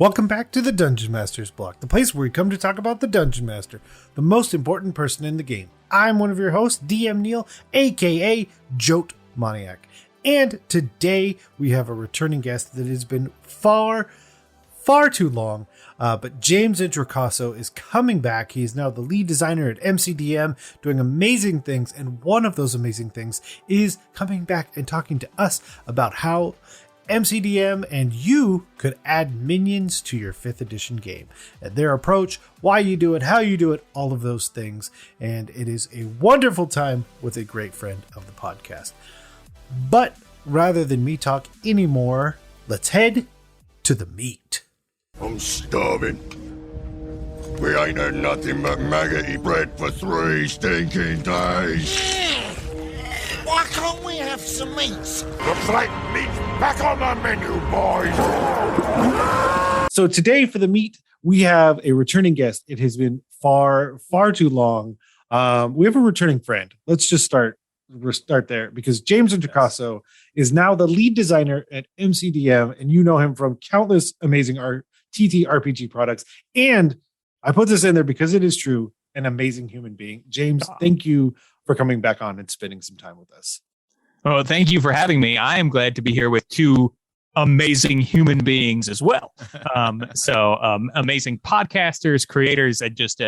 Welcome back to the Dungeon Master's Block, the place where we come to talk about the Dungeon Master, the most important person in the game. I'm one of your hosts, DM Neal, aka Jote Maniac. And today we have a returning guest that has been far too long, but James Introcaso is coming back. He is now the lead designer at MCDM, doing amazing things, and one of those amazing things is coming back and talking to us about how MCDM and you could add minions to your 5th edition game, and their approach, why you do it, how you do it, all of those things. And it is a wonderful time with a great friend of the podcast. But rather than me talk anymore, let's head to the meat. I'm starving. We ain't had nothing but maggoty bread for 3 stinking days. Why can't we have some meats? The flight meat's back on the menu, boys. So today for the meat, we have a returning guest. It has been far too long. We have a returning friend. Let's just start there, because James Introcaso is now the lead designer at MCDM, and you know him from countless amazing TTRPG products. And I put this in there because it is true, an amazing human being. James, thank you for coming back on and spending some time with us. Oh, thank you for having me. I am glad to be here with 2 amazing human beings as well. Amazing podcasters, creators, and just,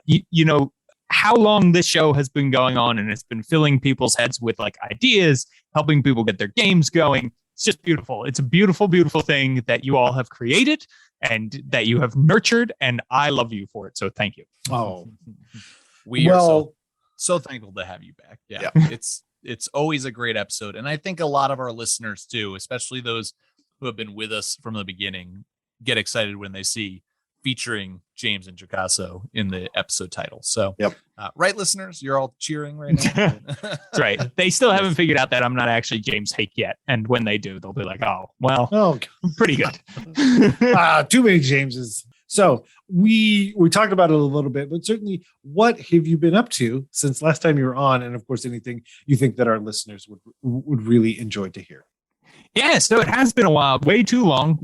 you know, how long this show has been going on, and it's been filling people's heads with like ideas, helping people get their games going. It's just beautiful. It's a beautiful, beautiful thing that you all have created and that you have nurtured, and I love you for it. So thank you. Oh, we are so thankful to have you back. Yeah. It's always a great episode. And I think a lot of our listeners too, especially those who have been with us from the beginning, get excited when they see featuring James Introcaso in the episode title. So, right, listeners, you're all cheering right now. That's right. They still haven't figured out that I'm not actually James Hake yet. And when they do, they'll be like, oh, well, pretty good. Too many Jameses. So we talked about it a little bit, but certainly, what have you been up to since last time you were on? And of course, anything you think that our listeners would really enjoy to hear. Yeah, so it has been a while, way too long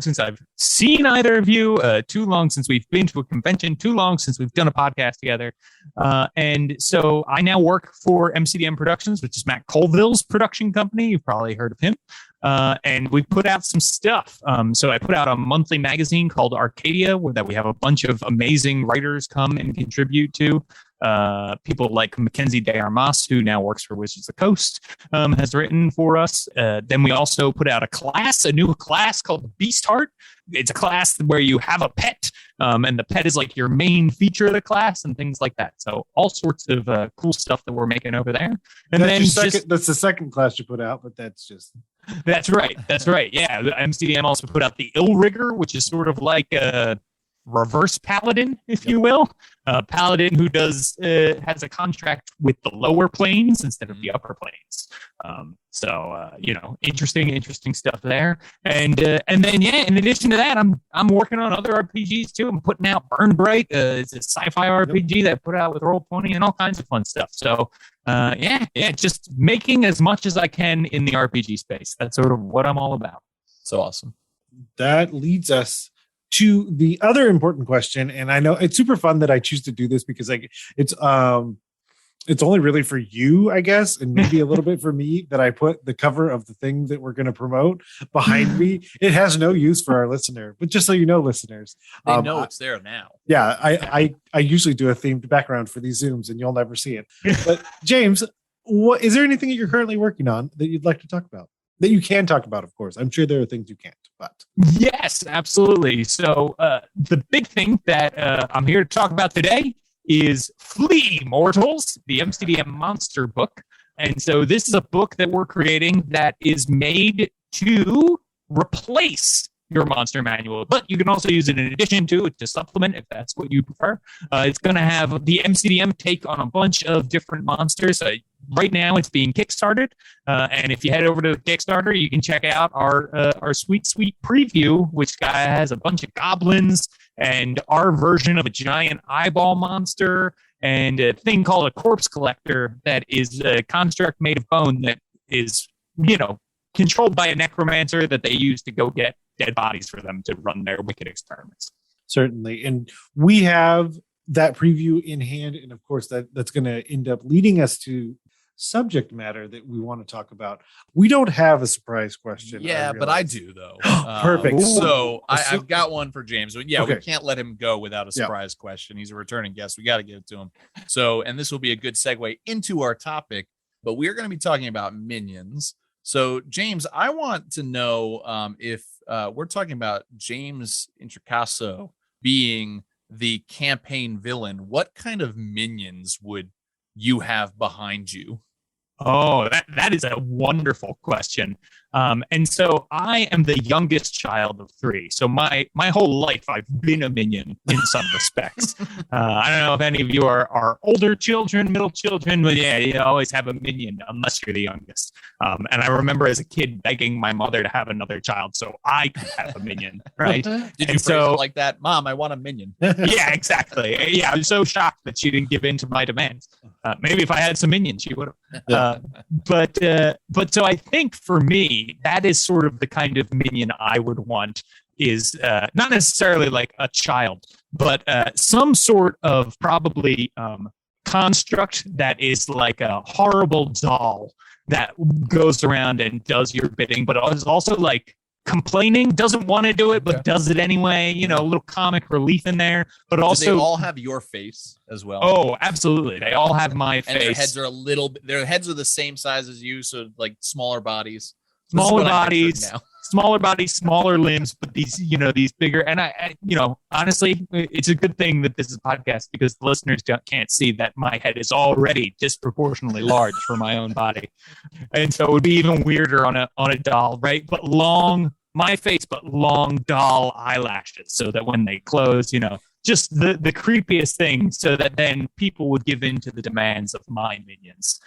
since I've seen either of you, too long since we've been to a convention, too long since we've done a podcast together. And so I now work for MCDM Productions, which is Matt Colville's production company. You've probably heard of him. And we put out some stuff. So I put out a monthly magazine called Arcadia, that we have a bunch of amazing writers come and contribute to. People like Mackenzie De Armas, who now works for Wizards of the Coast, has written for us. Then we also put out a new class called Beast Heart. It's a class where you have a pet, and the pet is like your main feature of the class and things like that. So all sorts of cool stuff that we're making over there. And that's the second class you put out, but that's right. Yeah, the MCDM also put out the Ill Rigger, which is sort of like a reverse paladin, if you will. Paladin who has a contract with the lower planes instead of the upper planes. Interesting stuff there. And then in addition to that, I'm working on other RPGs too. I'm putting out Burn Bright. It's a sci-fi RPG that I put out with Roll20 and all kinds of fun stuff. So just making as much as I can in the RPG space. That's sort of what I'm all about. So awesome. That leads us to the other important question, and I know it's super fun that I choose to do this because it's only really for you, I guess, and maybe a little bit for me, that I put the cover of the thing that we're going to promote behind me. It has no use for our listener, but just so you know, listeners, they know it's there now. Yeah, I usually do a themed background for these Zooms, and you'll never see it. But James, is there anything that you're currently working on that you'd like to talk about? That you can talk about, of course. I'm sure there are things you can't, but... Yes, absolutely. So the big thing that I'm here to talk about today is Flee, Mortals, the MCDM monster book. And so this is a book that we're creating that is made to replace your monster manual, but you can also use it in addition to supplement if that's what you prefer. It's going to have the MCDM take on a bunch of different monsters. Right now it's being kickstarted, and if you head over to the Kickstarter, you can check out our sweet preview, which has a bunch of goblins and our version of a giant eyeball monster and a thing called a corpse collector that is a construct made of bone that is, controlled by a necromancer that they use to go get dead bodies for them to run their wicked experiments. Certainly. And we have that preview in hand. And of course, that's going to end up leading us to subject matter that we want to talk about. We don't have a surprise question. Yeah, but I do, though. Perfect. So I've got one for James. Yeah, Okay. We can't let him go without a surprise question. He's a returning guest. We got to give it to him. So, and this will be a good segue into our topic, but we're going to be talking about minions. So, James, I want to know if we're talking about James Introcaso being the campaign villain, what kind of minions would you have behind you? Oh, that is a wonderful question. And so I am the youngest child of 3. So my whole life, I've been a minion in some respects. I don't know if any of you are older children, middle children, but yeah, you always have a minion unless you're the youngest. And I remember as a kid begging my mother to have another child so I could have a minion, right? Did you phrase it like that? Mom, I want a minion. Yeah, exactly. Yeah, I was so shocked that she didn't give in to my demands. Maybe if I had some minions, she would have. But so I think for me, that is sort of the kind of minion I would want, is not necessarily like a child, but some sort of probably construct that is like a horrible doll that goes around and does your bidding, but is also like complaining, doesn't want to do it, but does it anyway. You know, a little comic relief in there, but also do they all have your face as well? Oh, absolutely. They all have my face. And their heads are their heads are the same size as you. So like smaller bodies, smaller bodies, smaller limbs, but these bigger. And I honestly, it's a good thing that this is a podcast because the listeners can't see that my head is already disproportionately large for my own body. And so it would be even weirder on a doll, right? But my face, but long doll eyelashes so that when they close, just the creepiest thing, so that then people would give in to the demands of my minions,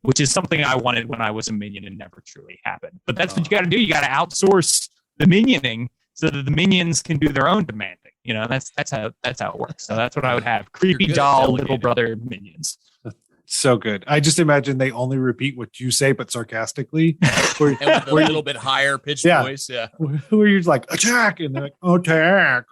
which is something I wanted when I was a minion and never truly happened. But that's what you got to do. You got to outsource the minioning so that the minions can do their own demanding. That's how it works. So that's what I would have: creepy doll little brother minions. So good. I just imagine they only repeat what you say, but sarcastically. And with a little bit higher pitched voice. Yeah. Where you're like, attack. And they're like, attack.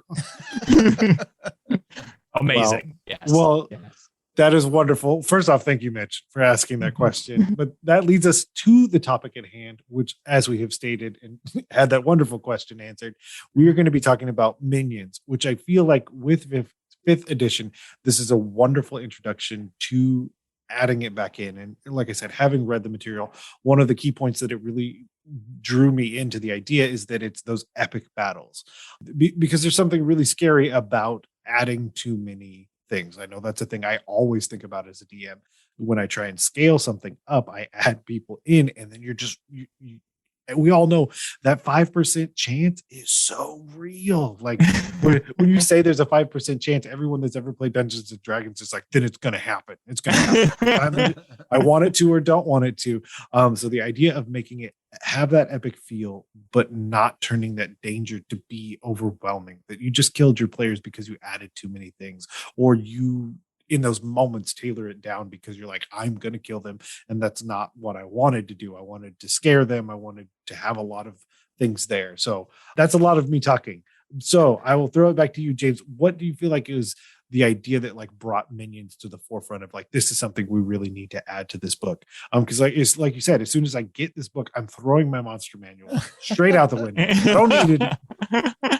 Amazing. Well, yes. That is wonderful. First off, thank you, Mitch, for asking that question. But that leads us to the topic at hand, which, as we have stated and had that wonderful question answered, we are going to be talking about minions, which I feel like with fifth edition, this is a wonderful introduction to adding it back in. And like I said, having read the material, one of the key points that it really drew me into the idea is that it's those epic battles, because there's something really scary about adding too many things. I know that's a thing I always think about as a DM. When I try and scale something up, I add people in, and then you're just and we all know that 5% chance is so real. Like when you say there's a 5% chance, everyone that's ever played Dungeons and Dragons is like, then it's going to happen. It's going to happen. I want it to or don't want it to. So the idea of making it have that epic feel, but not turning that danger to be overwhelming, that you just killed your players because you added too many things, or you in those moments tailor it down because you're like, I'm going to kill them. And that's not what I wanted to do. I wanted to scare them. I wanted to have a lot of things there. So that's a lot of me talking. So I will throw it back to you, James. What do you feel like is the idea that like brought minions to the forefront of like, this is something we really need to add to this book? Because like it's like you said, as soon as I get this book, I'm throwing my monster manual straight out the window. I don't need it.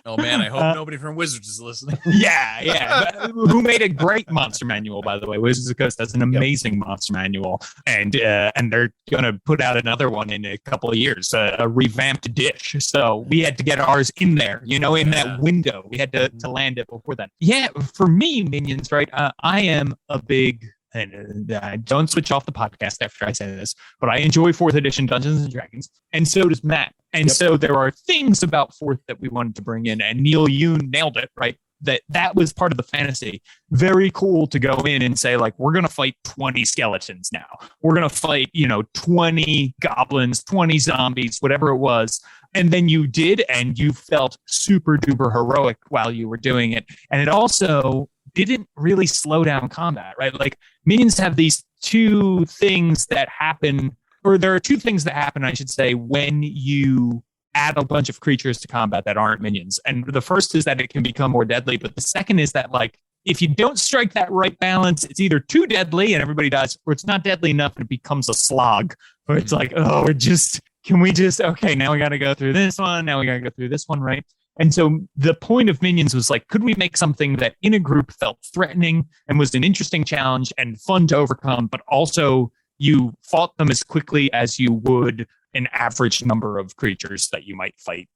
Oh man, I hope nobody from Wizards is listening. Yeah. Who made a great monster manual, by the way? Wizards of the Coast has an amazing monster manual, and they're going to put out another one in a couple of years, a revamped dish. So we had to get ours in there, in that window. We had to land it before then. Yeah, for me, minions, right? I am a big. And I don't switch off the podcast after I say this, but I enjoy 4th edition Dungeons and Dragons, and so does Matt. And so there are things about 4th that we wanted to bring in, and Neal, you nailed it, right? That was part of the fantasy. Very cool to go in and say, like, we're going to fight 20 skeletons now. We're going to fight, 20 goblins, 20 zombies, whatever it was. And then you did, and you felt super duper heroic while you were doing it. And it also didn't really slow down combat, right? Like minions have these two things that happen, or there are two things that happen, I should say, when you add a bunch of creatures to combat that aren't minions. And the first is that it can become more deadly, but the second is that like if you don't strike that right balance, it's either too deadly and everybody dies, or it's not deadly enough and it becomes a slog where it's like, oh, okay, now we got to go through this one. Now we got to go through this one, right? And so the point of minions was like, could we make something that in a group felt threatening and was an interesting challenge and fun to overcome, but also you fought them as quickly as you would an average number of creatures that you might fight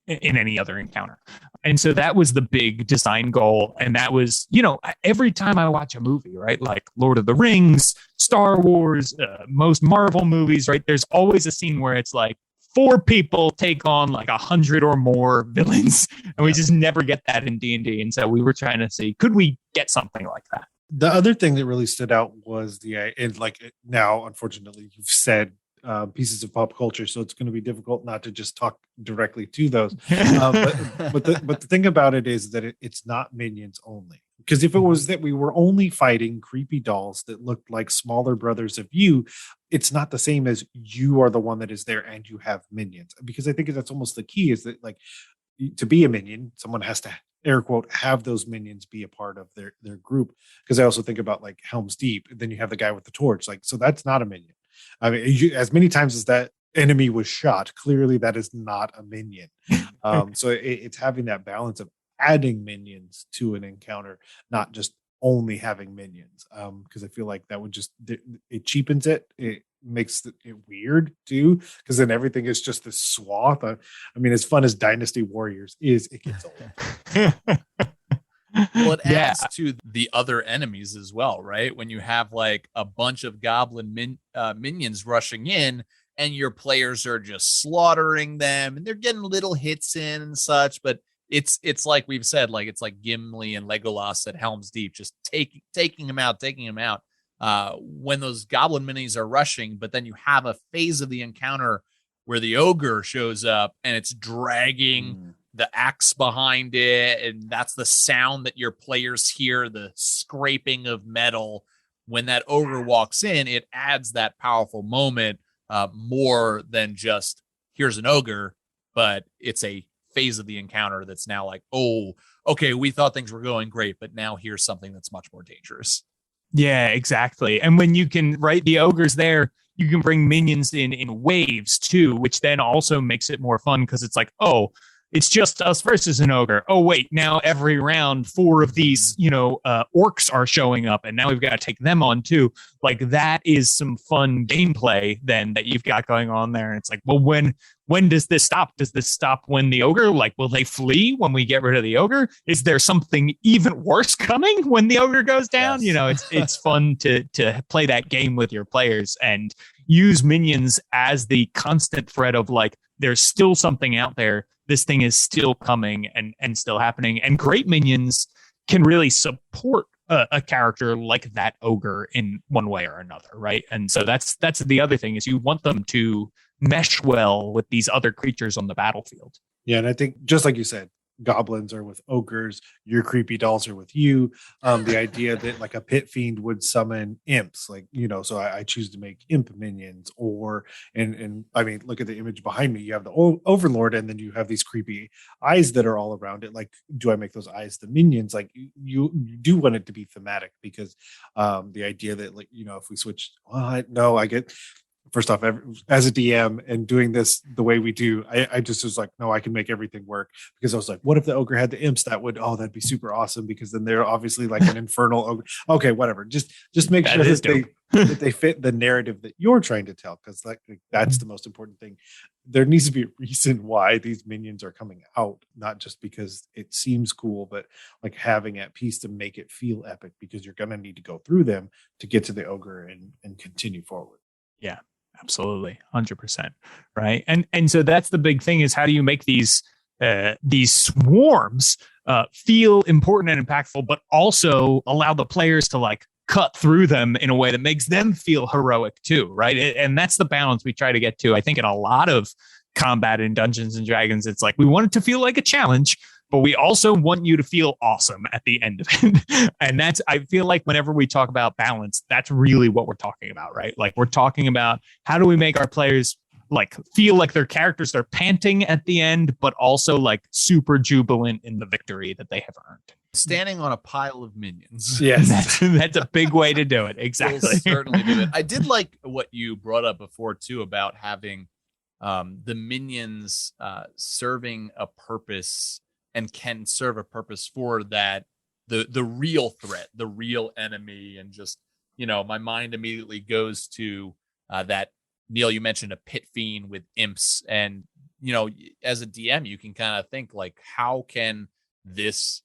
in any other encounter. And so that was the big design goal. And that was, every time I watch a movie, right, like Lord of the Rings, Star Wars, most Marvel movies, right, there's always a scene where it's like 4 people take on like 100 or more villains, and we just never get that in D&D. And so we were trying to see, could we get something like that? The other thing that really stood out was and like now, unfortunately, you've said pieces of pop culture, so it's going to be difficult not to just talk directly to those. But the thing about it is that it's not minions only. Because if it was that we were only fighting creepy dolls that looked like smaller brothers of you, it's not the same as you are the one that is there and you have minions. Because I think that's almost the key, is that like to be a minion, someone has to air quote have those minions be a part of their group. Because I also think about like Helm's Deep, and then you have the guy with the torch. Like, so that's not a minion. I mean, as many times as that enemy was shot, clearly that is not a minion. So it's having that balance of adding minions to an encounter, not just only having minions. Because I feel like that would just, it cheapens it. It makes it weird too, because then everything is just this swath. I mean, as fun as Dynasty Warriors is, it gets old. Well, it adds to the other enemies as well, right? When you have like a bunch of goblin minions rushing in and your players are just slaughtering them and they're getting little hits in and such, but it's like we've said, like it's like Gimli and Legolas at Helm's Deep, just taking them out. When those goblin minis are rushing, but then you have a phase of the encounter where the ogre shows up and it's dragging the axe behind it, and that's the sound that your players hear, the scraping of metal. When that ogre walks in, it adds that powerful moment, more than just here's an ogre, but it's a phase of the encounter that's now like, oh, okay, we thought things were going great, but now here's something that's much more dangerous. Yeah, exactly. And when you can, right, the ogre's there, you can bring minions in waves too, which then also makes it more fun, because it's like, oh, it's just us versus an ogre. Oh, wait, now every round, 4 of these, orcs are showing up, and now we've got to take them on too. Like, that is some fun gameplay then that you've got going on there. And it's like, well, when does this stop? Does this stop when the ogre, like, will they flee when we get rid of the ogre? Is there something even worse coming when the ogre goes down? Yes. It's fun to play that game with your players and use minions as the constant threat of like, there's still something out there. This thing is still coming and still happening. And great minions can really support a character like that ogre in one way or another, right? And so that's the other thing, is you want them to mesh well with these other creatures on the battlefield. Yeah, and I think just like you said, goblins are with ogres, your creepy dolls are with you. The idea that like a pit fiend would summon imps, like, so I choose to make imp minions, or and I mean, look at the image behind me. You have the overlord, and then you have these creepy eyes that are all around it. Like, do I make those eyes the minions? Like, you do want it to be thematic, because the idea that, like, if we switch, I get. First off, as a DM and doing this the way we do, I just was like, no, I can make everything work, because I was like, what if the ogre had the imps? That'd be super awesome, because then they're obviously like an infernal ogre. Okay, whatever. Just make sure that they fit the narrative that you're trying to tell, because that's the most important thing. There needs to be a reason why these minions are coming out, not just because it seems cool, but like having at peace to make it feel epic, because you're going to need to go through them to get to the ogre and continue forward. Yeah. Absolutely. 100%. Right. And so that's the big thing, is how do you make these swarms feel important and impactful, but also allow the players to like cut through them in a way that makes them feel heroic too. Right. And that's the balance we try to get to. I think in a lot of combat in Dungeons and Dragons, it's like, we want it to feel like a challenge, but we also want you to feel awesome at the end of it. And I feel like whenever we talk about balance, that's really what we're talking about, right? Like, we're talking about how do we make our players like feel like their characters are panting at the end, but also like super jubilant in the victory that they have earned. Standing on a pile of minions. Yes. That's a big way to do it. Exactly. Will certainly do it. I did like what you brought up before too about having the minions serving a purpose and can serve a purpose for that the real threat, the real enemy, and just my mind immediately goes to that. Neal, you mentioned a pit fiend with imps, and as a DM, you can kind of think like, how can this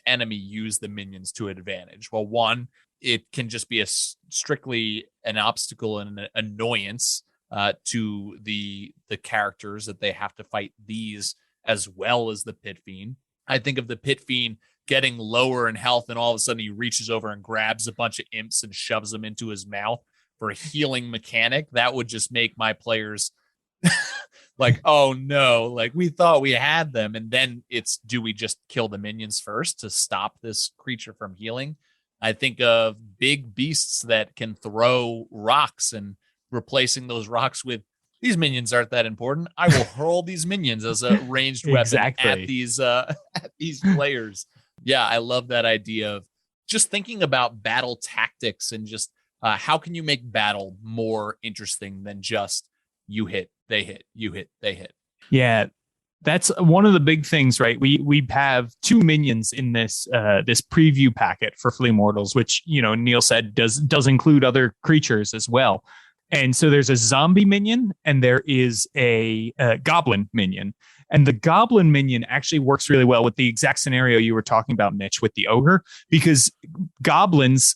enemy use the minions to advantage? Well, one, it can just be strictly an obstacle and an annoyance to the characters that they have to fight, these as well as the pit fiend. I think of the pit fiend getting lower in health, and all of a sudden he reaches over and grabs a bunch of imps and shoves them into his mouth for a healing mechanic. That would just make my players like, oh no, like we thought we had them. And then it's, do we just kill the minions first to stop this creature from healing? I think of big beasts that can throw rocks, and replacing those rocks with, these minions aren't that important, I will hurl these minions as a ranged weapon at these players. Yeah, I love that idea of just thinking about battle tactics and just how can you make battle more interesting than just you hit, they hit, you hit, they hit. Yeah, that's one of the big things, right? We have 2 minions in this this preview packet for Flea Mortals, which Neal said does include other creatures as well. And so there's a zombie minion and there is a goblin minion. And the goblin minion actually works really well with the exact scenario you were talking about, Mitch, with the ogre, because goblins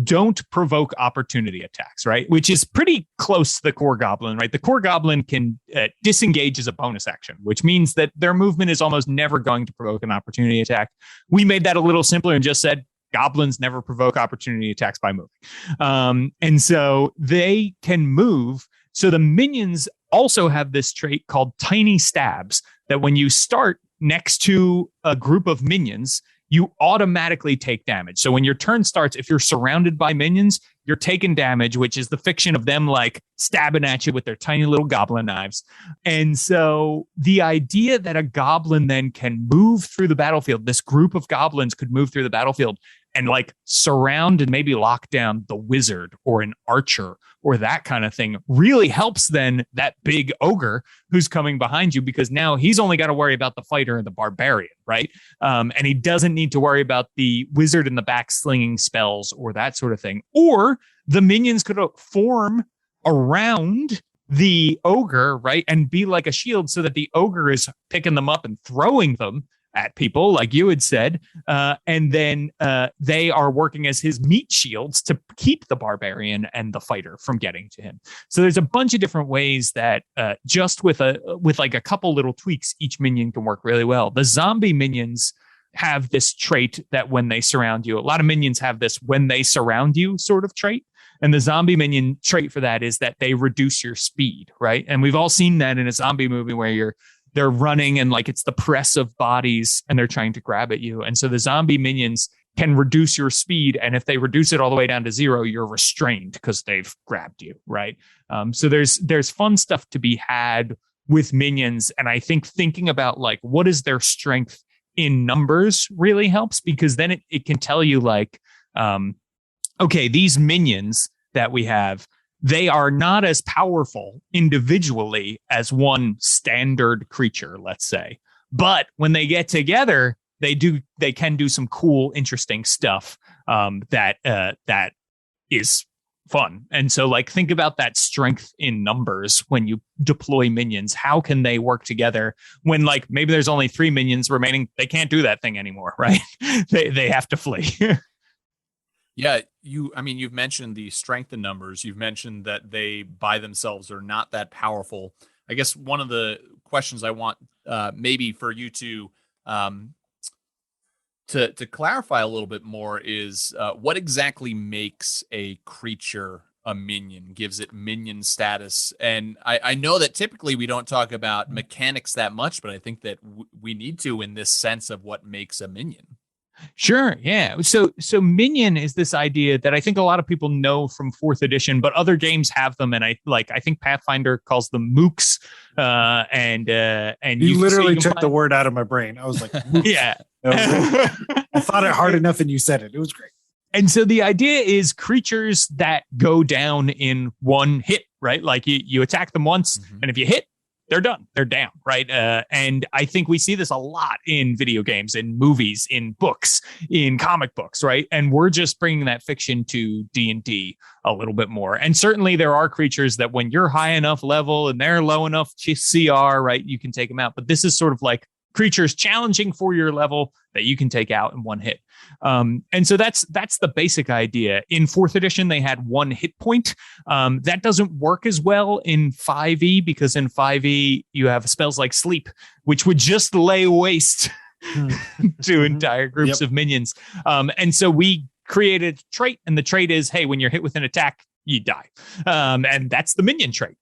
don't provoke opportunity attacks, right? Which is pretty close to the core goblin, right? The core goblin can disengage as a bonus action, which means that their movement is almost never going to provoke an opportunity attack. We made that a little simpler and just said, goblins never provoke opportunity attacks by moving. And so they can move. So the minions also have this trait called tiny stabs, that when you start next to a group of minions, you automatically take damage. So when your turn starts, if you're surrounded by minions, you're taking damage, which is the fiction of them like stabbing at you with their tiny little goblin knives. And so the idea that a goblin then can move through the battlefield, this group of goblins could move through the battlefield and like surround and maybe lock down the wizard or an archer or that kind of thing, really helps then that big ogre who's coming behind you, because now he's only got to worry about the fighter and the barbarian, right? And he doesn't need to worry about the wizard in the back slinging spells or that sort of thing. Or the minions could form around the ogre, right? And be like a shield so that the ogre is picking them up and throwing them at people, like you had said. And then they are working as his meat shields to keep the barbarian and the fighter from getting to him. So there's a bunch of different ways that just with like a couple little tweaks, each minion can work really well. The zombie minions have this trait that when they surround you, a lot of minions have this when they surround you sort of trait. And the zombie minion trait for that is that they reduce your speed, right? And we've all seen that in a zombie movie where they're running and like it's the press of bodies and they're trying to grab at you. And so the zombie minions can reduce your speed. And if they reduce it all the way down to 0, you're restrained because they've grabbed you, right? So there's fun stuff to be had with minions. And I think thinking about like, what is their strength in numbers really helps, because then it can tell you like, okay, these minions that we have, they are not as powerful individually as one standard creature, let's say. But when they get together, they can do some cool, interesting stuff that is fun. And so like think about that strength in numbers when you deploy minions. How can they work together when like maybe there's only 3 minions remaining? They can't do that thing anymore, right? they have to flee. Yeah, you've mentioned the strength in numbers. You've mentioned that they by themselves are not that powerful. I guess one of the questions I want maybe for you to clarify a little bit more is what exactly makes a creature a minion, gives it minion status. And I know that typically we don't talk about mechanics that much, but I think that we need to in this sense of what makes a minion. Sure. Yeah. So minion is this idea that I think a lot of people know from fourth edition, but other games have them. And I think Pathfinder calls them mooks. And you literally took the word out of my brain. I was like, mooks. Yeah. I thought it hard enough and you said it. It was great. And so the idea is creatures that go down in one hit, right? Like you attack them once, and if you hit, they're done. They're down, right? And I think we see this a lot in video games, in movies, in books, in comic books, right? And we're just bringing that fiction to D&D a little bit more. And certainly there are creatures that when you're high enough level and they're low enough CR, right, you can take them out. But this is sort of like creatures challenging for your level that you can take out in one hit. And so that's the basic idea. In fourth edition, they had one hit point. That doesn't work as well in 5e because in 5e, you have spells like sleep, which would just lay waste to entire groups of minions. And so we created a trait, and the trait is, hey, when you're hit with an attack, you die. And that's the minion trait.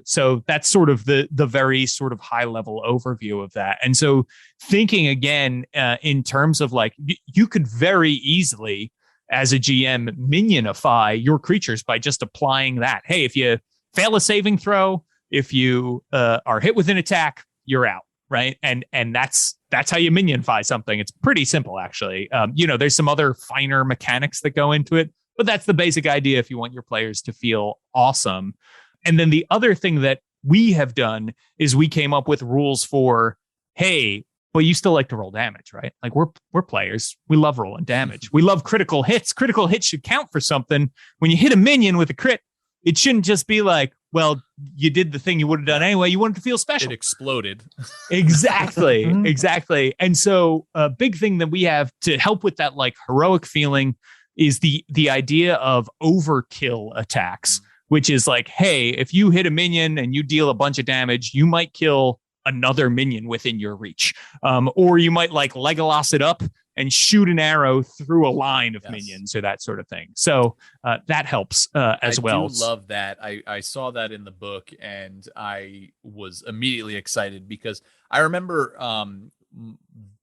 So that's sort of the very sort of high level overview of that. And so thinking again, in terms of like, you could very easily as a GM minionify your creatures by just applying that. Hey, if you fail a saving throw, if you are hit with an attack, you're out. Right. And that's how you minionify something. It's pretty simple, actually. There's some other finer mechanics that go into it. But that's the basic idea if you want your players to feel awesome. And then the other thing that we have done is we came up with rules for, hey, but you still like to roll damage, right? Like we're players. We love rolling damage. We love critical hits. Critical hits should count for something. When you hit a minion with a crit, it shouldn't just be like, well, you did the thing you would have done anyway. You wanted to feel special. It exploded. Exactly. Exactly. And so a big thing that we have to help with that like heroic feeling is the idea of overkill attacks, which is like, hey, if you hit a minion and you deal a bunch of damage, you might kill another minion within your reach. Or you might like Legolas it up and shoot an arrow through a line of minions or that sort of thing. So that helps as well. I do love that. I saw that in the book and I was immediately excited because I remember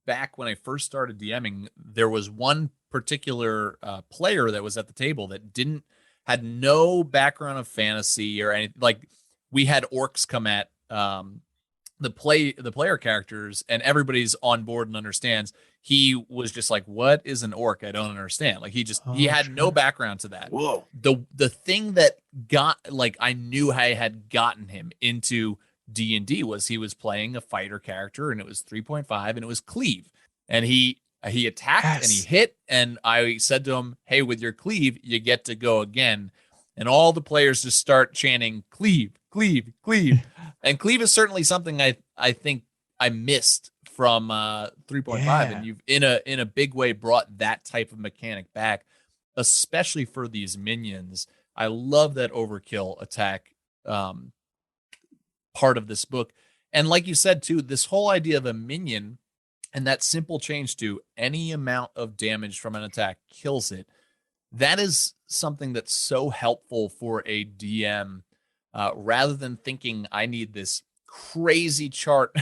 back when I first started DMing, there was one particular player that was at the table that had no background of fantasy or anything. Like we had orcs come at the player characters and everybody's on board and understands. He was just like, what is an orc? I don't understand. Like he had no background to that. Whoa. The thing that got, like, I knew I had gotten him into D&D was he was playing a fighter character and it was 3.5 and it was cleave. And he attacked and he hit. And I said to him, hey, with your cleave, you get to go again. And all the players just start chanting cleave, cleave, cleave. And cleave is certainly something I think I missed from 3.5. And you've in a big way brought that type of mechanic back, especially for these minions. I love that overkill attack part of this book. And like you said, too, this whole idea of a minion and that simple change to any amount of damage from an attack kills it. That is something that's so helpful for a DM rather than thinking I need this crazy chart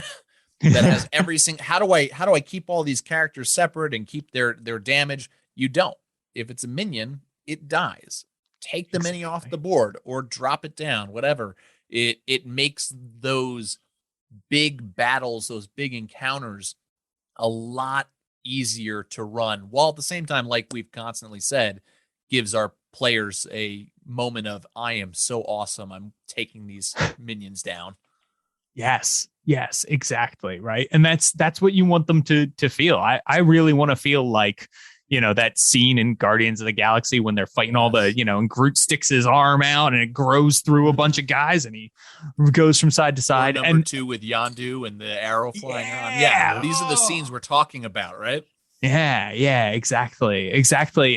that has every single, how do I keep all these characters separate and keep their damage? You don't. If it's a minion, it dies. Take the mini off the board or drop it down, whatever. It makes those big battles, those big encounters a lot easier to run, while at the same time, like we've constantly said, gives our players a moment of, I am so awesome, I'm taking these minions down. Yes, exactly. Right. And that's what you want them to feel. I really want to feel like, that scene in Guardians of the Galaxy when they're fighting all the, and Groot sticks his arm out and it grows through a bunch of guys and he goes from side to side. Or number 2 with Yondu and the arrow flying on. Yeah. These are the scenes we're talking about, right? Yeah, exactly.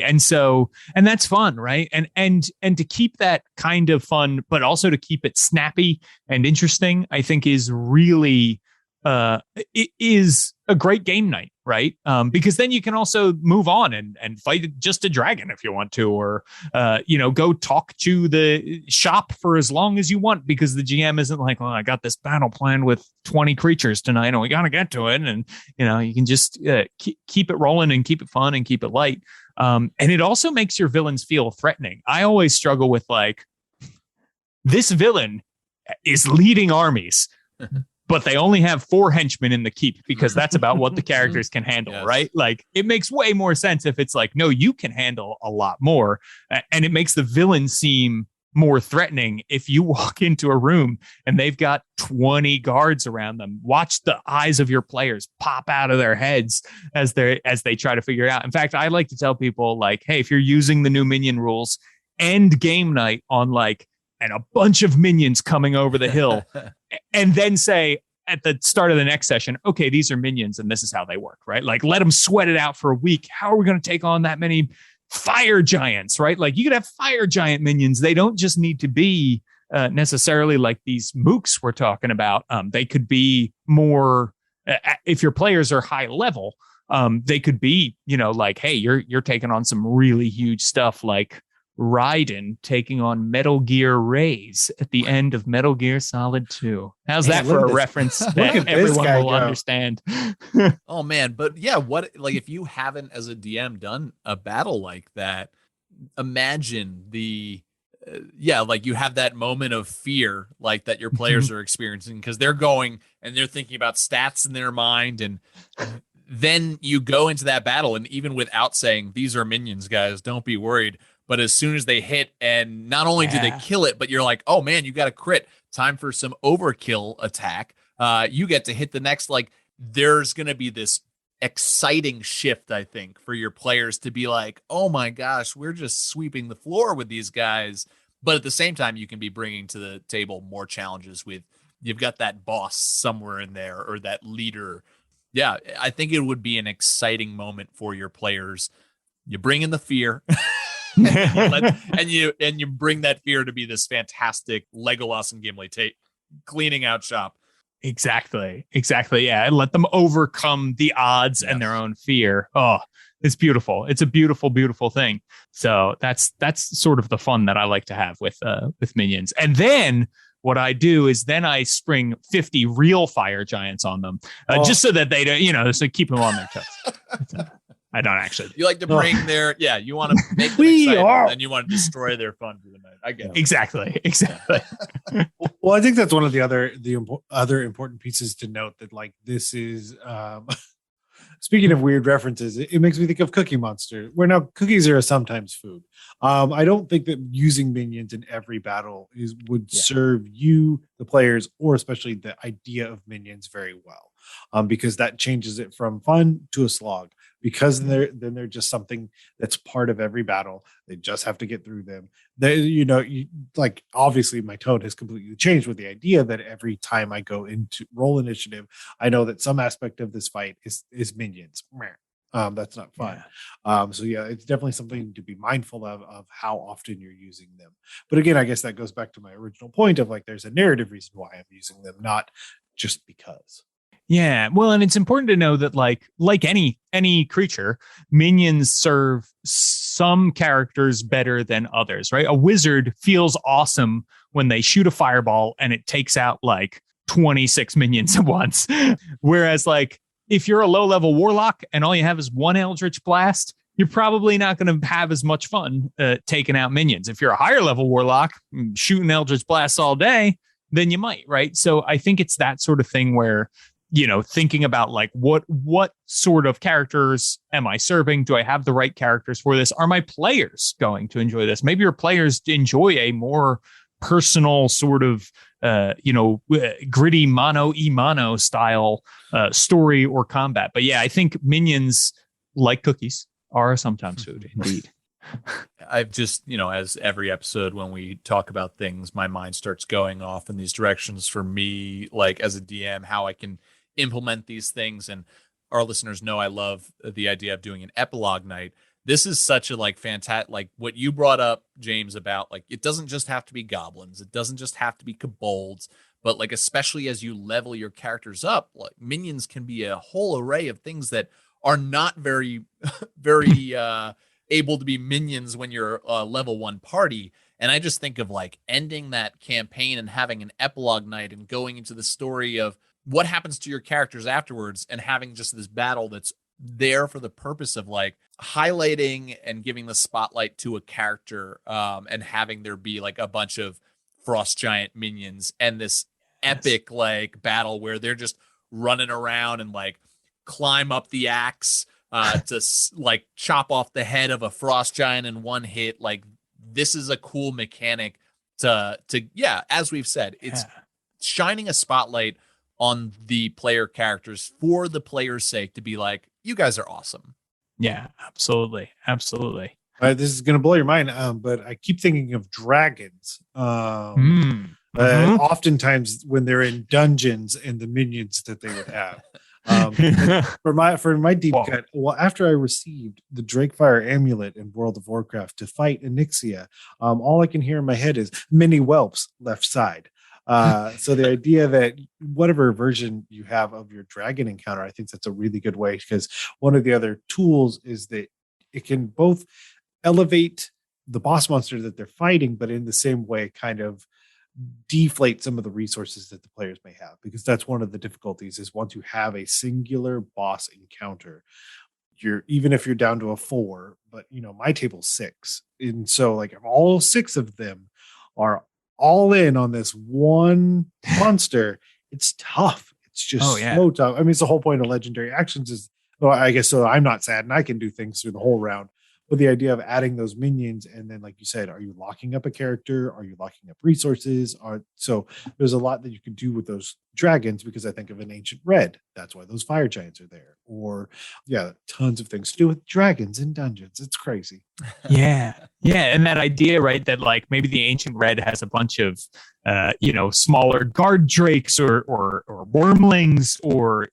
And so, and that's fun, right? And to keep that kind of fun, but also to keep it snappy and interesting, I think is really it is a great game night, right? Because then you can also move on and fight just a dragon if you want to, or go talk to the shop for as long as you want, because the GM isn't like, well, I got this battle plan with 20 creatures tonight and we got to get to it. And, you can just keep it rolling and keep it fun and keep it light. And it also makes your villains feel threatening. I always struggle with like, this villain is leading armies. But they only have 4 henchmen in the keep, because that's about what the characters can handle, yes. Right? Like, it makes way more sense if it's like, no, you can handle a lot more. And it makes the villain seem more threatening if you walk into a room and they've got 20 guards around them. Watch the eyes of your players pop out of their heads as they try to figure it out. In fact, I like to tell people, like, hey, if you're using the new minion rules, end game night on like, and a bunch of minions coming over the hill, and then say at the start of the next session, okay, these are minions and this is how they work, right? Like, let them sweat it out for a week. How are we going to take on that many fire giants, right? Like, you could have fire giant minions. They don't just need to be necessarily like these mooks we're talking about. They could be more, if your players are high level, they could be, like, hey, you're taking on some really huge stuff, like Raiden taking on Metal Gear Rays at the end of Metal Gear Solid 2. How's that for a reference that everyone will understand? Oh man, but yeah, if you haven't as a DM done a battle like that, imagine the you have that moment of fear like that your players are experiencing, because they're going and they're thinking about stats in their mind, and then you go into that battle, and even without saying these are minions, guys, don't be worried. But as soon as they hit, and not only do they kill it, but you're like, oh man, you got a crit. Time for some overkill attack. You get to hit the next, like, there's going to be this exciting shift, I think, for your players to be like, oh my gosh, we're just sweeping the floor with these guys. But at the same time, you can be bringing to the table more challenges with, you've got that boss somewhere in there, or that leader. Yeah, I think it would be an exciting moment for your players. You bring in the fear. and you bring that fear to be this fantastic Legolas and Gimli cleaning out shop. Exactly. Yeah, and let them overcome the odds and their own fear. Oh, it's beautiful. It's a beautiful, beautiful thing. So that's sort of the fun that I like to have with minions. And then what I do is then I spring 50 real fire giants on them, just so that they don't, so keep them on their toes. I don't actually. You like to bring you want to make them excited, and you want to destroy their fun for the night. I get it. Exactly. Well, I think that's one of the other important pieces to note, that like, this is speaking of weird references, it makes me think of Cookie Monster, where now cookies are sometimes food. I don't think that using minions in every battle would serve you, the players, or especially the idea of minions very well, because that changes it from fun to a slog. Because they're just something that's part of every battle. They just have to get through them. Like, obviously my tone has completely changed with the idea that every time I go into roll initiative, I know that some aspect of this fight is minions. That's not fun. So it's definitely something to be mindful of how often you're using them. But again, I guess that goes back to my original point of, like, there's a narrative reason why I'm using them, not just because. Yeah, well, and it's important to know that like any creature, minions serve some characters better than others, right? A wizard feels awesome when they shoot a fireball and it takes out like 26 minions at once. Whereas like, if you're a low-level warlock and all you have is one Eldritch Blast, you're probably not going to have as much fun taking out minions. If you're a higher-level warlock, shooting Eldritch Blasts all day, then you might, right? So I think it's that sort of thing where, thinking about like, what sort of characters am I serving? Do I have the right characters for this? Are my players going to enjoy this? Maybe your players enjoy a more personal sort of, gritty mano style story or combat. But yeah, I think minions, like cookies, are sometimes food indeed. I've just, as every episode when we talk about things, my mind starts going off in these directions for me, like as a DM, how I can implement these things. And our listeners know I love the idea of doing an epilogue night. This is such a like fantastic, like what you brought up, James, about like, it doesn't just have to be goblins. It doesn't just have to be kobolds, but like especially as you level your characters up, like minions can be a whole array of things that are not very very able to be minions when you're a level 1 party. And I just think of like ending that campaign and having an epilogue night and going into the story of what happens to your characters afterwards, and having just this battle that's there for the purpose of like highlighting and giving the spotlight to a character, and having there be like a bunch of frost giant minions and this epic like battle where they're just running around and like climb up the axe to like chop off the head of a frost giant in one hit. Like this is a cool mechanic to yeah, as we've said, it's shining a spotlight on the player characters for the player's sake, to be like, you guys are awesome. Yeah, absolutely. Absolutely. This is going to blow your mind, but I keep thinking of dragons. Oftentimes when they're in dungeons and the minions that they would have. For my deep cut, well, after I received the Drakefire amulet in World of Warcraft to fight Onyxia, all I can hear in my head is mini whelps left side. So the idea that whatever version you have of your dragon encounter, I think that's a really good way, because one of the other tools is that it can both elevate the boss monster that they're fighting, but in the same way kind of deflate some of the resources that the players may have, because that's one of the difficulties is once you have a singular boss encounter, even if you're down to a 4, but my table's 6, and so like if all 6 of them are all in on this one monster, it's tough. It's just so tough. I mean, it's the whole point of legendary actions is, well, I guess so I'm not sad and I can do things through the whole round. But the idea of adding those minions, and then, like you said, are you locking up a character? Are you locking up resources? So there's a lot that you can do with those dragons, because I think of an ancient red. That's why those fire giants are there. Or, tons of things to do with dragons in dungeons. It's crazy. Yeah. And that idea, right, that like maybe the ancient red has a bunch of, smaller guard drakes or wormlings or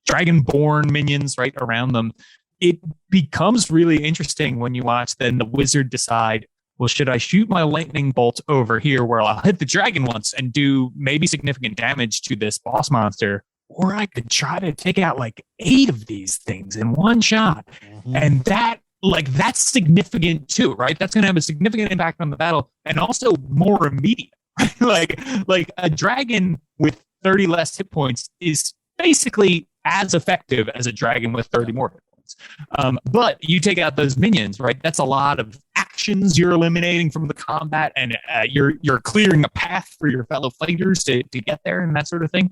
dragonborn minions right around them. It becomes really interesting when you watch then the wizard decide, well, should I shoot my lightning bolt over here where I'll hit the dragon once and do maybe significant damage to this boss monster, or I could try to take out like 8 of these things in one shot. Mm-hmm. And that's significant too, right? That's going to have a significant impact on the battle, and also more immediate. Right? like a dragon with 30 less hit points is basically as effective as a dragon with 30 more hit points. But you take out those minions, right? That's a lot of actions you're eliminating from the combat, and you're clearing a path for your fellow fighters to get there and that sort of thing.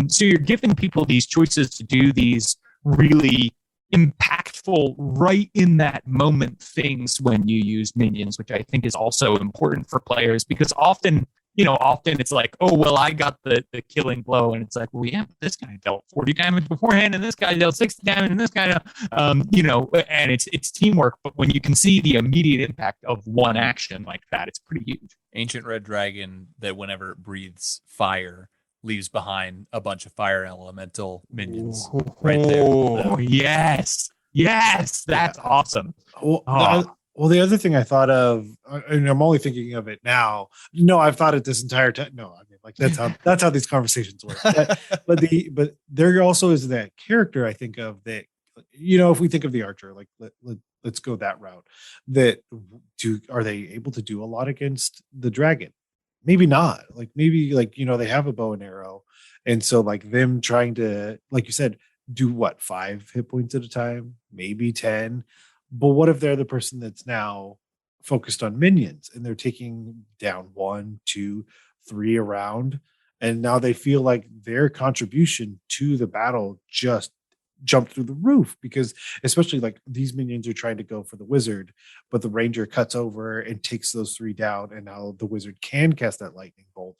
So you're giving people these choices to do these really impactful, right in that moment things when you use minions, which I think is also important for players, because often it's like, oh, well, I got the killing blow. And it's like, well, yeah, but this guy dealt 40 damage beforehand, and this guy dealt 60 damage, and this guy, and it's teamwork. But when you can see the immediate impact of one action like that, it's pretty huge. Ancient red dragon that whenever it breathes fire leaves behind a bunch of fire elemental minions right there. Oh, yes. That's awesome. Well, the other thing I thought of, and I'm only thinking of it now. No, I've thought it this entire time. No, I mean, like that's how these conversations work. But there also is that character I think of that. If we think of the archer, like let's go that route. Are they able to do a lot against the dragon? Maybe not. Like maybe they have a bow and arrow, and so like them trying to, like you said, do what, 5 hit points at a time, maybe 10. But what if they're the person that's now focused on minions and they're taking down 1, 2, 3 around, and now they feel like their contribution to the battle just jumped through the roof, because especially like these minions are trying to go for the wizard, but the ranger cuts over and takes those 3 down, and now the wizard can cast that lightning bolt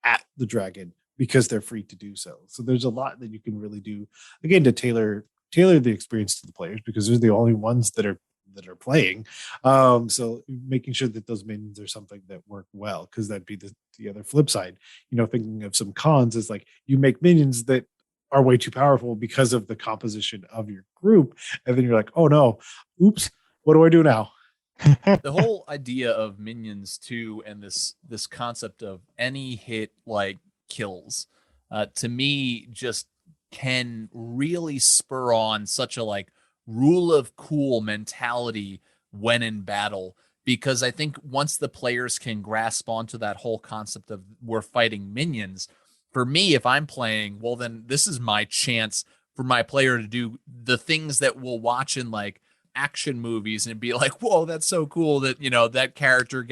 at the dragon because they're free to do so. So there's a lot that you can really do, again, to tailor the experience to the players, because they're the only ones that are playing. So making sure that those minions are something that work well, because that'd be the other flip side. Thinking of some cons is like you make minions that are way too powerful because of the composition of your group, and then you're like, oh no, oops, what do I do now? The whole idea of minions too, and this concept of any hit like kills, to me, just can really spur on such a like rule of cool mentality when in battle. Because I think once the players can grasp onto that whole concept of we're fighting minions, for me, if I'm playing, well, then this is my chance for my player to do the things that we'll watch in like action movies and be like, whoa, that's so cool that, you know, that character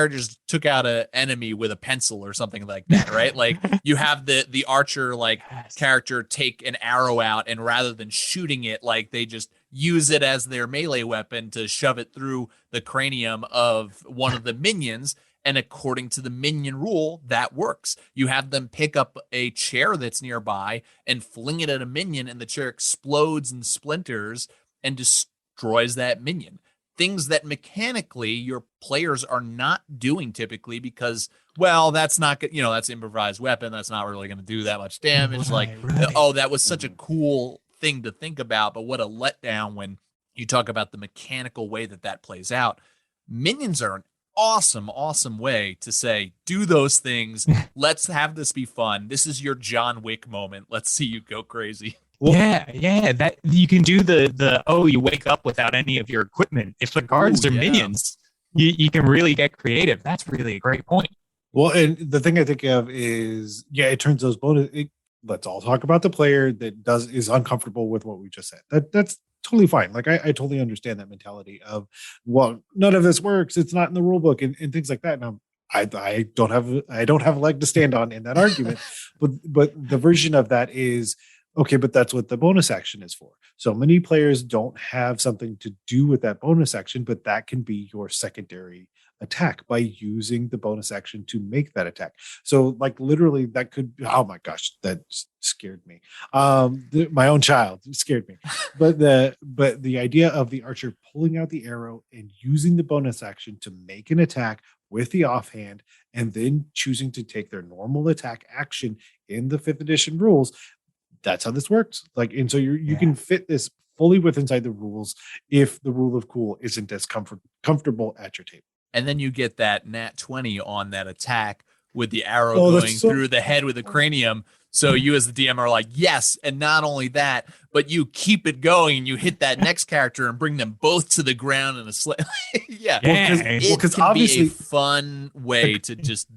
just took out an enemy with a pencil or something like that, right? Like you have the archer like character take an arrow out, and rather than shooting it, like they just use it as their melee weapon to shove it through the cranium of one of the minions. And according to the minion rule, that works. You have them pick up a chair that's nearby and fling it at a minion, and the chair explodes and splinters and destroys that minion. Things that mechanically your players are not doing typically because, well, that's not good. You know, that's improvised weapon. That's not really going to do that much damage. Right. Oh, that was such a cool thing to think about, but what a letdown when you talk about the mechanical way that plays out. Minions are an awesome way to say, do those things. Let's have this be fun. This is your John Wick moment. Let's see you go crazy. Well, yeah, that you can do the you wake up without any of your equipment. If the guards are minions, you can really get creative. That's really a great point. Well, and the thing I think of is, it turns those bonus. Let's all talk about the player that is uncomfortable with what we just said. That's totally fine. Like I totally understand that mentality of, well, none of this works. It's not in the rule book and things like that. And I don't have a leg to stand on in that argument. But the version of that is, okay, but that's what the bonus action is for. So many players don't have something to do with that bonus action, but that can be your secondary attack by using the bonus action to make that attack. So like literally that could, oh my gosh, that scared me. My own child scared me. But the idea of the archer pulling out the arrow and using the bonus action to make an attack with the offhand and then choosing to take their normal attack action in the 5th edition rules, that's how this works. Like, and so you can fit this fully inside the rules if the rule of cool isn't as comfortable at your table. And then you get that nat 20 on that attack with the arrow going through the head with the cranium. So you as the DM are like, yes. And not only that, but you keep it going and you hit that next character and bring them both to the ground in a Because obviously be a fun way to just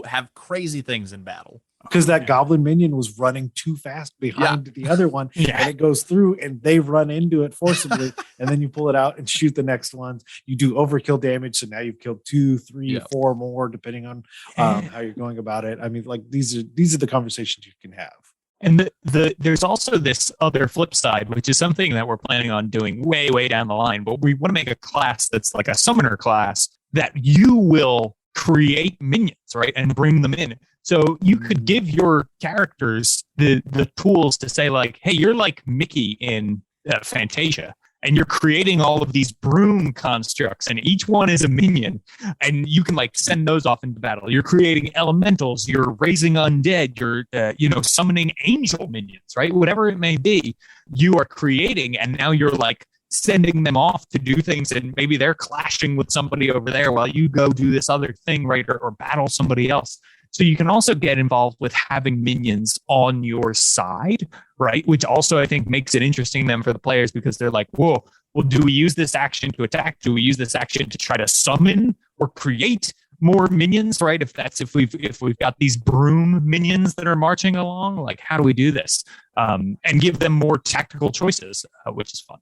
have crazy things in battle. Because that goblin minion was running too fast behind the other one, and it goes through, and they run into it forcibly, and then you pull it out and shoot the next ones. You do overkill damage, so now you've killed 2, 3, 4 more, depending on how you're going about it. I mean, like these are the conversations you can have. And there's also this other flip side, which is something that we're planning on doing way down the line. But we want to make a class that's like a summoner class that you will create minions, right, and bring them in. So you could give your characters the tools to say like, hey, you're like Mickey in Fantasia, and you're creating all of these broom constructs, and each one is a minion, and you can like send those off into battle. You're creating elementals, you're raising undead, you're summoning angel minions, right? Whatever it may be, you are creating, and now you're like sending them off to do things, and maybe they're clashing with somebody over there while you go do this other thing, right, or battle somebody else. So you can also get involved with having minions on your side, right? Which also I think makes it interesting then for the players, because they're like, whoa, well, do we use this action to attack? Do we use this action to try to summon or create more minions, right? If we've got these broom minions that are marching along, like how do we do this? And give them more tactical choices, which is fun.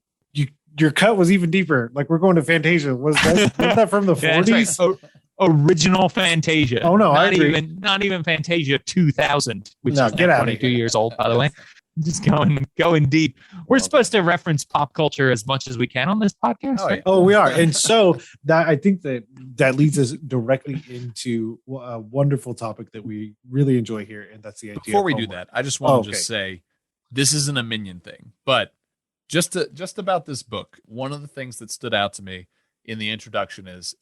Your cut was even deeper. Like we're going to Fantasia. Was that from the 40s? Right. Original Fantasia. Oh no, I agree. Not even Fantasia 2000, which is get 22 years old, by the way. Just going deep. We're supposed to reference pop culture as much as we can on this podcast. Right? Oh, we are. And so that I think that leads us directly into a wonderful topic that we really enjoy here, and that's the idea. Before we do that, I just want to just say this isn't a minion thing, but just about this book. One of the things that stood out to me in the introduction is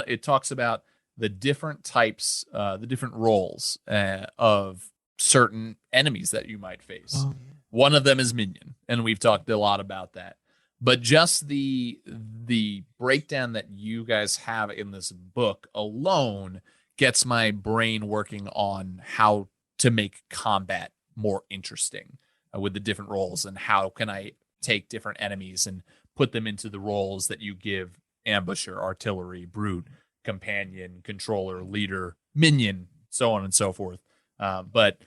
it talks about the different types, the different roles of certain enemies that you might face. Oh, yeah. One of them is minion, and we've talked a lot about that. But just the breakdown that you guys have in this book alone gets my brain working on how to make combat more interesting with the different roles, and how can I take different enemies and put them into the roles that you give ambusher, artillery, brute, companion, controller, leader, minion, so on and so forth. But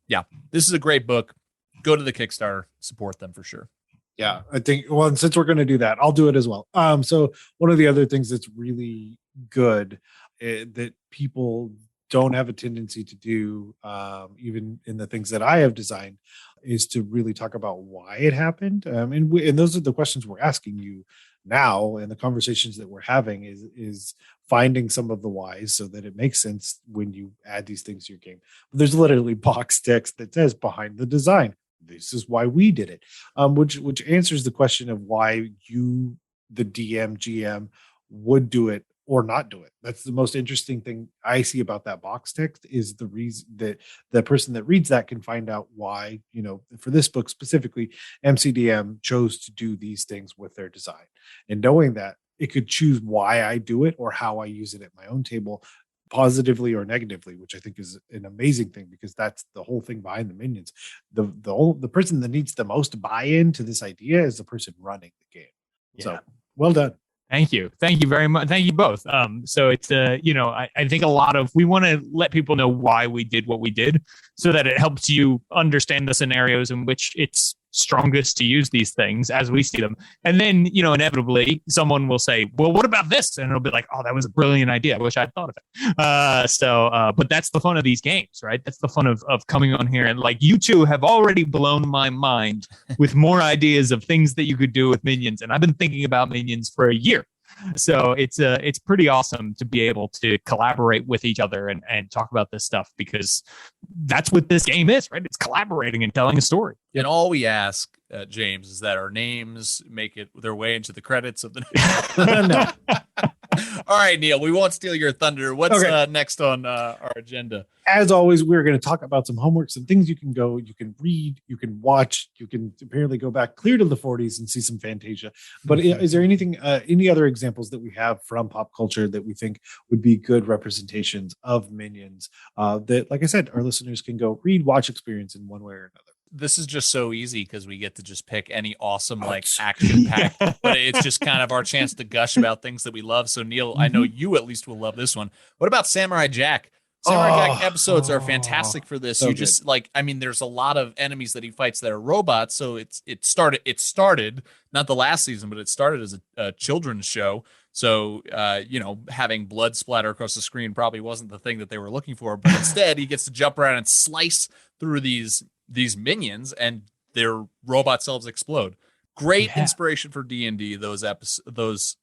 yeah, this is a great book. Go to the Kickstarter, support them for sure. Yeah, I think, well, and since we're going to do that, I'll do it as well. So one of the other things that's really good that people don't have a tendency to do, even in the things that I have designed, is to really talk about why it happened. And those are the questions we're asking you now, and the conversations that we're having is finding some of the whys so that it makes sense when you add these things to your game. But there's literally box text that says behind the design, this is why we did it, which answers the question of why you, the DM, GM, would do it or not do it. That's the most interesting thing I see about that box text, is the reason that the person that reads that can find out why, for this book specifically, MCDM chose to do these things with their design. And knowing that, it could choose why I do it or how I use it at my own table, positively or negatively, which I think is an amazing thing, because that's the whole thing behind the minions. The person that needs the most buy-in to this idea is the person running the game. Yeah. So well done. Thank you very much. Thank you both. So it's I think we want to let people know why we did what we did, so that it helps you understand the scenarios in which it's strongest to use these things as we see them. And then, inevitably someone will say, well, what about this? And it'll be like, oh, that was a brilliant idea. I wish I'd thought of it. But that's the fun of these games, right? That's the fun of coming on here. And like, you two have already blown my mind with more ideas of things that you could do with minions. And I've been thinking about minions for a year. So it's pretty awesome to be able to collaborate with each other and talk about this stuff, because that's what this game is, right? It's collaborating and telling a story. And all we ask, James, is that our names make it their way into the credits of the No. All right, Neal, we won't steal your thunder. What's next on our agenda? As always, we're going to talk about some homework, some things you can read, you can watch, you can apparently go back clear to the 40s and see some Fantasia. But is there anything, any other examples that we have from pop culture that we think would be good representations of minions that, like I said, our listeners can go read, watch, experience in one way or another? This is just so easy because we get to just pick any awesome, action packed, but it's just kind of our chance to gush about things that we love. So Neal, I know you at least will love this one. What about Samurai Jack? Samurai Jack episodes are fantastic for this. So you just there's a lot of enemies that he fights that are robots. So it started not the last season, but it started as a children's show. So, having blood splatter across the screen probably wasn't the thing that they were looking for, but instead he gets to jump around and slice through these minions and their robot selves explode. Great inspiration for D&D, those episodes,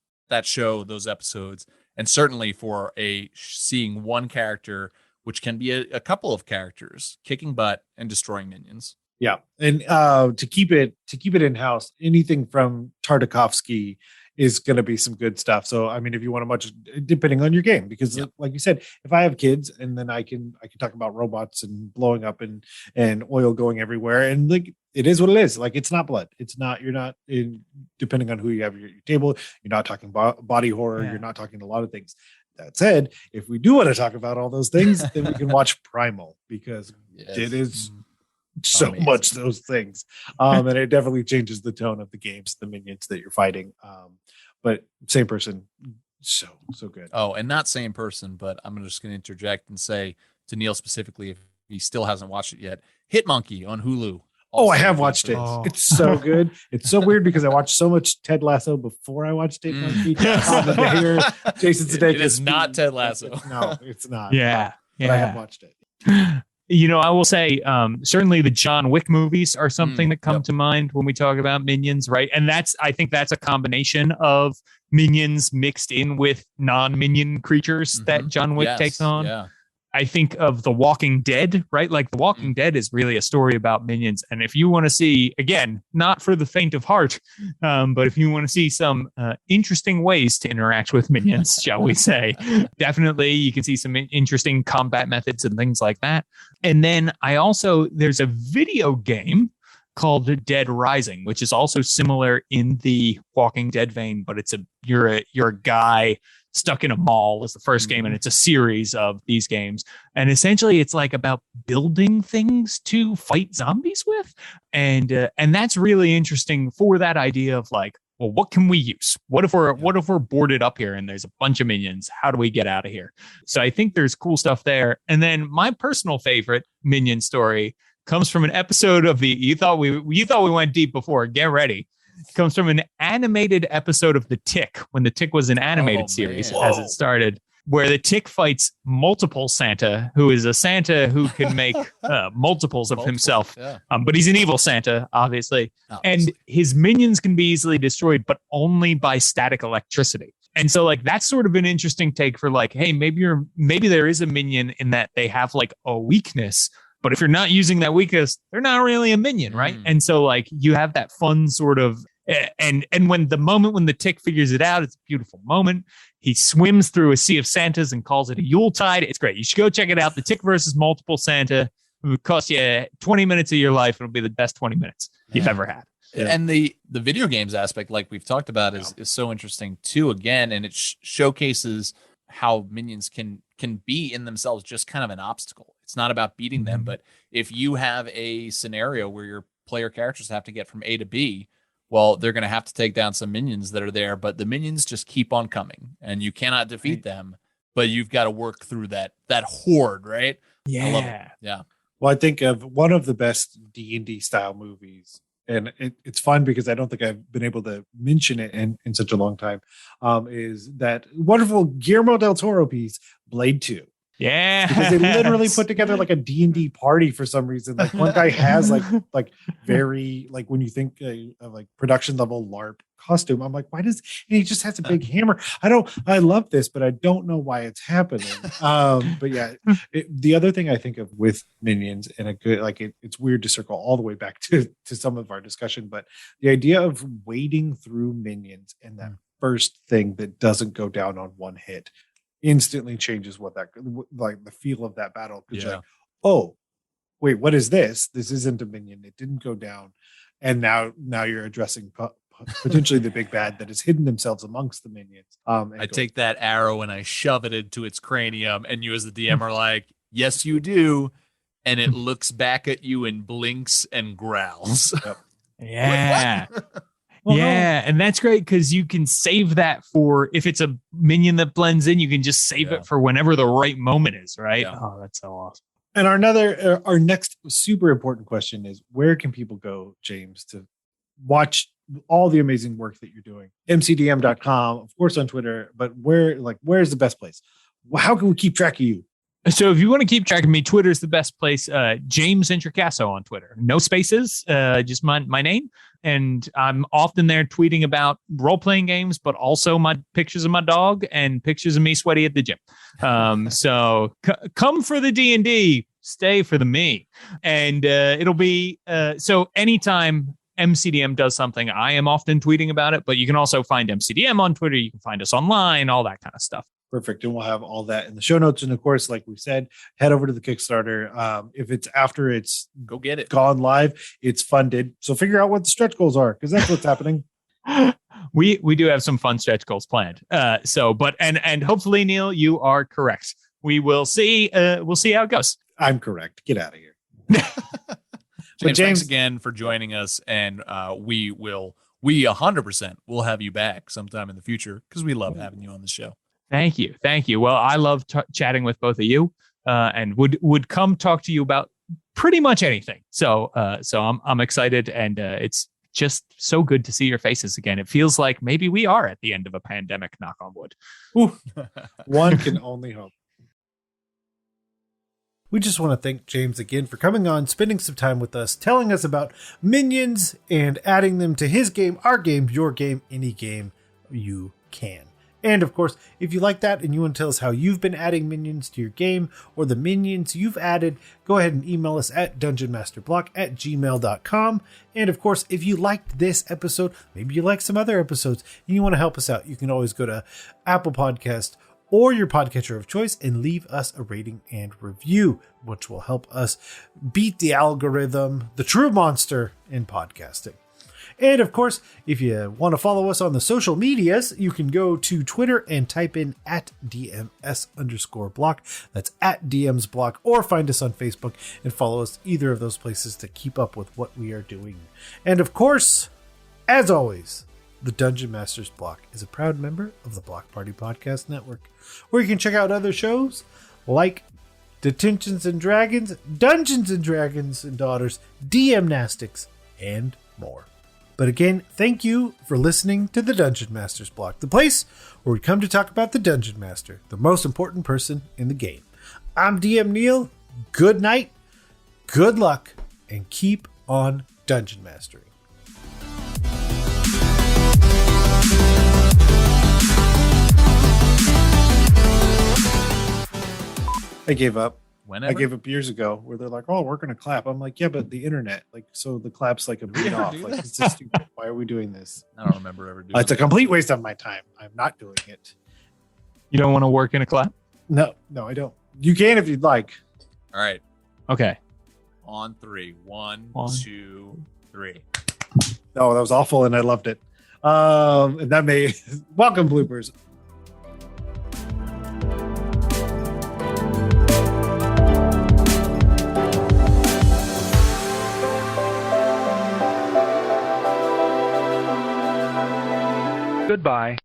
and certainly for seeing one character, which can be a couple of characters, kicking butt and destroying minions. Yeah, and to keep it in house, anything from Tartakovsky is going to be some good stuff. So, I mean, if you want to watch, depending on your game, because like you said, if I have kids, and then I can talk about robots and blowing up and oil going everywhere, and like, it is what it is. Like, it's not blood. It's not, you're not depending on who you have at your table, you're not talking body horror. Yeah. You're not talking a lot of things. That said, if we do want to talk about all those things, then we can watch Primal, because it is so amazing. Much those things. And it definitely changes the tone of the games, the minions that you're fighting. But same person, so good. Oh, and not same person, but I'm just going to interject and say to Neal specifically, if he still hasn't watched it yet, Hit Monkey on Hulu. I have watched it. Oh. It's so good. It's so weird because I watched so much Ted Lasso before I watched Hit Monkey. Jason Sudeikis. It is not Ted Lasso. No, it's not. Yeah. But I have watched it. I will say, certainly the John Wick movies are something that come to mind when we talk about minions, right? And I think that's a combination of minions mixed in with non-minion creatures that John Wick takes on. Yeah. I think of The Walking Dead, right? Like The Walking Dead is really a story about minions. And if you want to see, again, not for the faint of heart, but if you want to see some interesting ways to interact with minions, shall we say, definitely you can see some interesting combat methods and things like that. And then there's a video game called Dead Rising, which is also similar in the Walking Dead vein, but you're a guy Stuck in a Mall was the first game, and it's a series of these games. And essentially, it's like about building things to fight zombies with, and that's really interesting for that idea of like, well, what can we use? What if we're boarded up here and there's a bunch of minions? How do we get out of here? So I think there's cool stuff there. And then my personal favorite minion story comes from an episode of you thought we went deep before. Get ready. It comes from an animated episode of The Tick, when The Tick was an animated series as it started, where the Tick fights multiple Santa, who is a Santa who can make multiples of himself. Yeah. But he's an evil Santa, obviously. And his minions can be easily destroyed, but only by static electricity. And so like that's sort of an interesting take for like, hey, maybe there is a minion in that they have like a weakness. But if you're not using that weakness, they're not really a minion, right? And so like you have that fun sort of, and when the Tick figures it out, it's a beautiful moment. He swims through a sea of Santas and calls it a Yuletide. It's great. You should go check it out. The Tick versus multiple Santa. It would cost you 20 minutes of your life. It'll be the best 20 minutes you've ever had. Yeah. And the video games aspect, like we've talked about, is so interesting too. Again, and it showcases how minions can be in themselves just kind of an obstacle. It's not about beating them, but if you have a scenario where your player characters have to get from A to B, well, they're going to have to take down some minions that are there, but the minions just keep on coming and you cannot defeat them, but you've got to work through that horde, right? Yeah. I love it. Yeah. Well, I think of one of the best D&D style movies, and it's fun because I don't think I've been able to mention it in such a long time, is that wonderful Guillermo del Toro piece, Blade 2. Yeah, because they literally put together like a D&D party for some reason. Like one guy has like very like when you think of like production level LARP costume, I'm like, and he just has a big hammer. I love this, but I don't know why it's happening. But yeah, the other thing I think of with minions, and a good it's weird to circle all the way back to some of our discussion, but the idea of wading through minions and that first thing that doesn't go down on one hit instantly changes what that like the feel of that battle, because you're like, oh wait, what is this isn't a minion, it didn't go down, and now you're addressing potentially the big bad that has hidden themselves amongst the minions. I take that arrow and I shove it into its cranium, and you as the DM are like, yes you do, and it looks back at you and blinks and growls. Yeah. Yeah, and that's great because you can save that for if it's a minion that blends in, you can just save it for whenever the right moment is, right? Yeah. Oh, that's so awesome. And our next super important question is, where can people go, James, to watch all the amazing work that you're doing? mcdm.com, of course, on Twitter, but where's the best place? How can we keep track of you? So if you want to keep track of me, Twitter is the best place. James Introcaso on Twitter. No spaces, just my name. And I'm often there tweeting about role-playing games, but also my pictures of my dog and pictures of me sweaty at the gym. So come for the D&D, stay for the me. And it'll be, so anytime MCDM does something, I am often tweeting about it, but you can also find MCDM on Twitter. You can find us online, all that kind of stuff. Perfect. And we'll have all that in the show notes. And of course, like we said, head over to the Kickstarter. If it's after it's go get it gone live, it's funded. So figure out what the stretch goals are, because that's what's happening. We do have some fun stretch goals planned. And hopefully, Neal, you are correct. We will see. We'll see how it goes. I'm correct. Get out of here. James, thanks again for joining us. And we 100% will have you back sometime in the future, because we love having you on the show. Thank you. Well, I love chatting with both of you, and would come talk to you about pretty much anything. So I'm excited, and it's just so good to see your faces again. It feels like maybe we are at the end of a pandemic. Knock on wood. One can only hope. We just want to thank James again for coming on, spending some time with us, telling us about minions and adding them to his game, our game, your game, any game you can. And of course, if you like that and you want to tell us how you've been adding minions to your game or the minions you've added, go ahead and email us at dungeonmasterblock@gmail.com. And of course, if you liked this episode, maybe you like some other episodes and you want to help us out, you can always go to Apple Podcast or your podcatcher of choice and leave us a rating and review, which will help us beat the algorithm, the true monster in podcasting. And of course, if you want to follow us on the social medias, you can go to Twitter and type in @DMS_block. That's @DMsBlock, or find us on Facebook and follow us either of those places to keep up with what we are doing. And of course, as always, the Dungeon Masters Block is a proud member of the Block Party Podcast Network, where you can check out other shows like Detentions and Dragons, Dungeons and Dragons and Daughters, DMnastics, and more. But again, thank you for listening to the Dungeon Masters Block, the place where we come to talk about the Dungeon Master, the most important person in the game. I'm DM Neal. Good night, good luck, and keep on dungeon mastering. I gave up. Whenever? I gave up years ago where they're like, oh, we're going to clap. I'm like, yeah, but the internet, like, so the clap's like a beat off. Like, it's just stupid. Why are we doing this? I don't remember ever doing It's a complete waste of my time. I'm not doing it. You don't want to work in a clap? No, I don't. You can if you'd like. All right. Okay. On 3. 1, 2, 3. No, that was awful, and I loved it. And that may welcome bloopers. Goodbye.